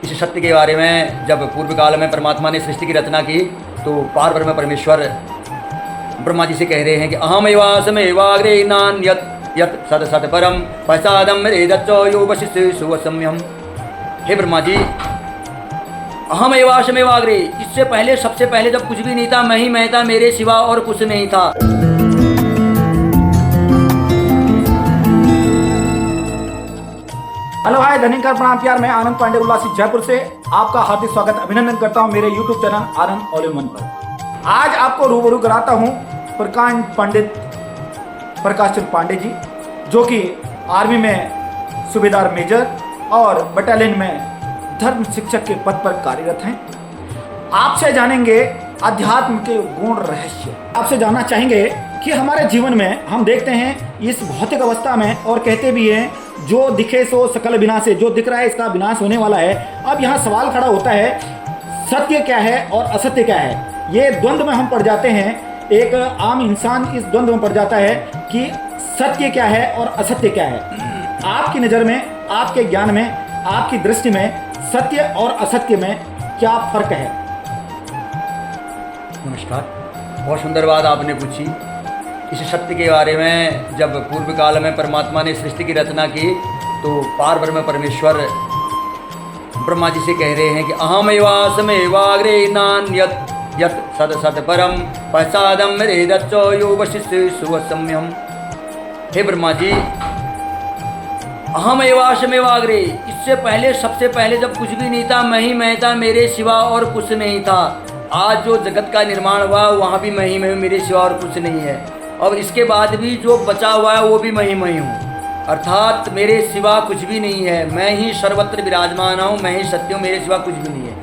इस सत्य के बारे में जब पूर्व काल में परमात्मा ने सृष्टि की रचना की तो पार ब्रह्म परमेश्वर ब्रह्मा जी से कह रहे हैं कि अहम एवासमेवाग्रे नान्यत् यत् सत सत परम पश्चादम रेदच्चो यो वशिष्ठे सुवसम्यम। हे ब्रह्मा जी, अहम एवासमेवाग्रे, इससे पहले सबसे पहले जब कुछ भी नहीं था, मैं ही मैं था, मेरे सिवा और कुछ नहीं था। हेलो हाय धन्यकार प्रणाम प्यार, मैं आनंद पांडे उल्लासी जयपुर से आपका हार्दिक स्वागत अभिनंदन करता हूं मेरे YouTube channel Anand all in one पर। आज आपको रूबरू कराता हूं पंडित प्रकाश चंद्र पांडे जी, जो कि आर्मी में सूबेदार मेजर और बटालियन में धर्म शिक्षक के पद पर कार्यरत हैं। आपसे जानेंगे अध्यात्म के गुण रहस्य। आपसे जानना चाहेंगे कि हमारे जीवन में हम देखते हैं इस भौतिक अवस्था में, और कहते भी हैं जो दिखे सो सकल विनाश है, जो दिख रहा है इसका विनाश होने वाला है। अब यहाँ सवाल खड़ा होता है, सत्य क्या है और असत्य क्या है। ये द्वंद्व में हम पड़ जाते हैं। एक आम इंसान इस द्वंद्व में पड़ जाता है कि सत्य क्या है और असत्य क्या है। आपकी नज़र में, आपके ज्ञान में, आपकी दृष्टि में सत्य और असत्य में क्या फर्क है? नमस्कार, बहुत सुंदर बात आपने पूछी। इस सत्य के बारे में जब पूर्व काल में परमात्मा ने सृष्टि की रचना की तो पार ब्रह्म परमेश्वर ब्रह्मा जी से कह रहे हैं कि अहम एवासमेवाग्रे नान्यत् यत् सत सत परम पश्चादम रेदच्चो यो वशिष्ठे सुवसम्यम। हे ब्रह्मा जी, अहम एवासमेवाग्रे, इससे पहले सबसे पहले जब कुछ भी नहीं था, मैं ही मैं था, मेरे सिवा और कुछ नहीं था। आज जो जगत का निर्माण हुआ वहाँ भी मैं ही मैं हूँ, मेरे सिवा और कुछ नहीं है। अब इसके बाद भी जो बचा हुआ है वो भी मैं ही हूँ, अर्थात मेरे सिवा कुछ भी नहीं है। मैं ही सर्वत्र विराजमान हूँ, मैं ही सत्य हूँ, मेरे सिवा कुछ भी नहीं है।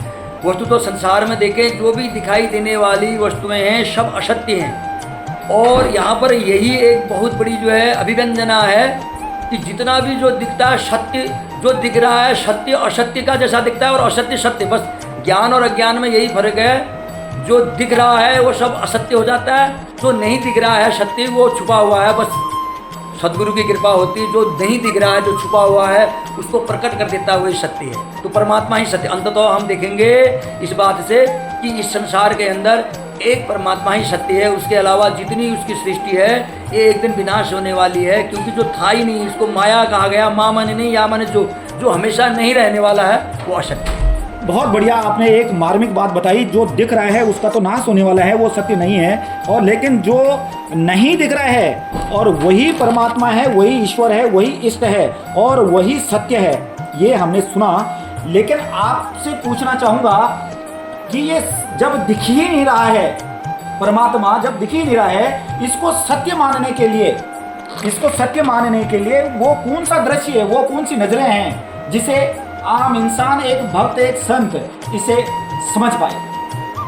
वस्तु तो संसार में देखें जो भी दिखाई देने वाली वस्तुएं हैं सब असत्य हैं। और यहाँ पर यही एक बहुत बड़ी जो है अभिव्यंजना है कि जितना भी जो दिखता है, सत्य जो दिख रहा है सत्य असत्य का जैसा दिखता है और असत्य सत्य। बस ज्ञान और अज्ञान में यही फर्क है। जो दिख रहा है वो सब असत्य हो जाता है, जो नहीं दिख रहा है सत्य वो छुपा हुआ है। बस सदगुरु की कृपा होती है, जो नहीं दिख रहा है, जो छुपा हुआ है उसको प्रकट कर देता है, वही सत्य है। तो परमात्मा ही सत्य। अंततः हम देखेंगे इस बात से कि इस संसार के अंदर एक परमात्मा ही सत्य है। उसके अलावा जितनी उसकी सृष्टि है ये एक दिन विनाश होने वाली है, क्योंकि जो था ही नहीं, इसको माया कहा गया। माँ माने नहीं, या माने जो हमेशा नहीं रहने वाला है वो असत्य है। बहुत बढ़िया, आपने एक मार्मिक बात बताई। जो दिख रहा है उसका तो नाश होने वाला है, वो सत्य नहीं है। और लेकिन जो नहीं दिख रहा है और वही परमात्मा है, वही ईश्वर है, वही इष्ट है और वही सत्य है, ये हमने सुना। लेकिन आपसे पूछना चाहूँगा कि ये जब दिख ही नहीं रहा है, परमात्मा जब दिख ही नहीं रहा है, इसको सत्य मानने के लिए वो कौन सा दृश्य है, वो कौन सी नजरें हैं जिसे आम इंसान, एक भक्त, एक संत इसे समझ पाए,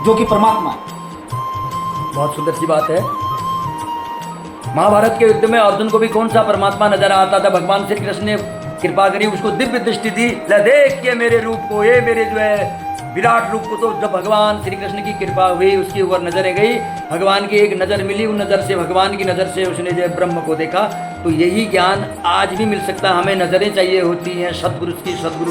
जो कि परमात्मा है? बहुत सुंदर सी बात है। महाभारत के युद्ध में अर्जुन को भी कौन सा परमात्मा नजर आता था? भगवान श्री कृष्ण ने कृपा करी, उसको दिव्य दृष्टि दी। ले देख के मेरे रूप को, ये मेरे जो है विराट रूप को। तो जब भगवान श्री कृष्ण की कृपा हुई, उसकी ऊपर नजरें गई, भगवान की एक नज़र मिली, उन नज़र से, भगवान की नज़र से उसने जो ब्रह्म को देखा। तो यही ज्ञान आज भी मिल सकता है। हमें नज़रें चाहिए होती हैं सदगुरु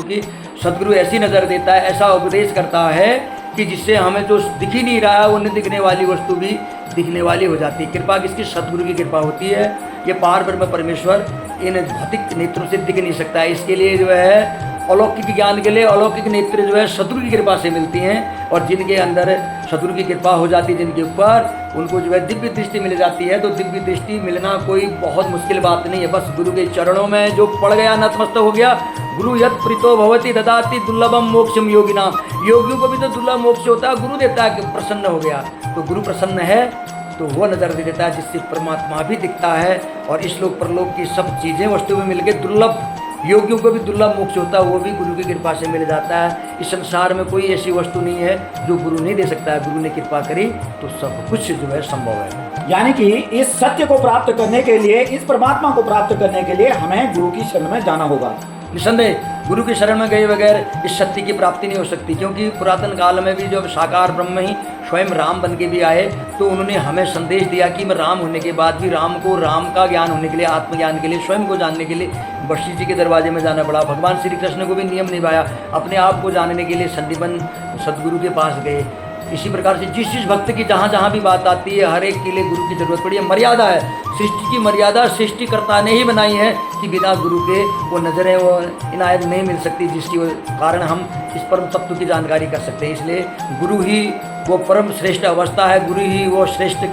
की। सदगुरु ऐसी नज़र देता है, ऐसा उपदेश करता है कि जिससे हमें जो दिख ही नहीं रहा है वो न दिखने वाली वस्तु भी दिखने वाली हो जाती है। कृपा किसकी? सदगुरु की कृपा होती है। ये पार ब्रह्म परमेश्वर इन भौतिक नेत्रों से दिख नहीं सकता है। इसके लिए जो है अलौकिक ज्ञान के लिए अलौकिक नेत्र जो है सदगुरु की कृपा से मिलती हैं। और जिनके अंदर सदगुरु की कृपा हो जाती है, जिनके ऊपर, उनको जो है दिव्य दृष्टि मिल जाती है। तो दिव्य दृष्टि मिलना कोई बहुत मुश्किल बात नहीं है। बस गुरु के चरणों में जो पड़ गया, नतमस्तक हो गया। गुरु यत् प्रीतो भवति ददाति दुर्लभम मोक्षम योगिना। योगियों को भी तो दुर्लभ मोक्ष होता है, गुरु देता है कि प्रसन्न हो गया। तो गुरु प्रसन्न है तो वो नज़र दे देता है जिससे परमात्मा भी दिखता है। और इस लोक परलोक की सब चीज़ें वस्तु में मिलकर दुर्लभ, योगियों को भी दुर्लभ मोक्ष होता है, वो भी गुरु की कृपा से मिल जाता है। इस संसार में कोई ऐसी वस्तु नहीं है जो गुरु नहीं दे सकता है। गुरु ने कृपा करी तो सब कुछ जो है संभव है। यानी कि इस सत्य को प्राप्त करने के लिए, इस परमात्मा को प्राप्त करने के लिए हमें गुरु की शरण में जाना होगा। निसंदेह गुरु की शरण में गए बगैर इस शक्ति की प्राप्ति नहीं हो सकती, क्योंकि पुरातन काल में भी जब साकार ब्रह्म ही स्वयं राम बन के भी आए तो उन्होंने हमें संदेश दिया कि मैं राम होने के बाद भी राम को राम का ज्ञान होने के लिए, आत्मज्ञान के लिए, स्वयं को जानने के लिए वशिष्ठ जी के दरवाजे में जाना पड़ा। भगवान श्री कृष्ण को भी नियम निभाया, अपने आप को जानने के लिए संदीपन सदगुरु के पास गए। इसी प्रकार से जिस जिस भक्त की जहाँ जहाँ भी बात आती है, हर एक के लिए गुरु की जरूरत पड़ी है। मर्यादा है, सृष्टि की मर्यादा सृष्टिकर्ता ने ही बनाई है कि बिना गुरु के वो नजरें, वो इनायत नहीं मिल सकती, जिसकी कारण हम इस परम तत्व की जानकारी कर सकते हैं। इसलिए गुरु ही वो परम श्रेष्ठ अवस्था है, गुरु ही वो श्रेष्ठ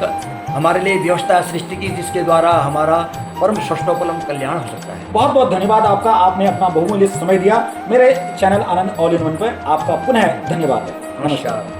हमारे लिए व्यवस्था है सृष्टि की, जिसके द्वारा हमारा परम षष्ठोपलम कल्याण हो सकता है। बहुत बहुत धन्यवाद आपका, आपने अपना बहुमूल्य समय दिया। मेरे channel Anand all in one पर आपका पुनः धन्यवाद है। नमस्कार।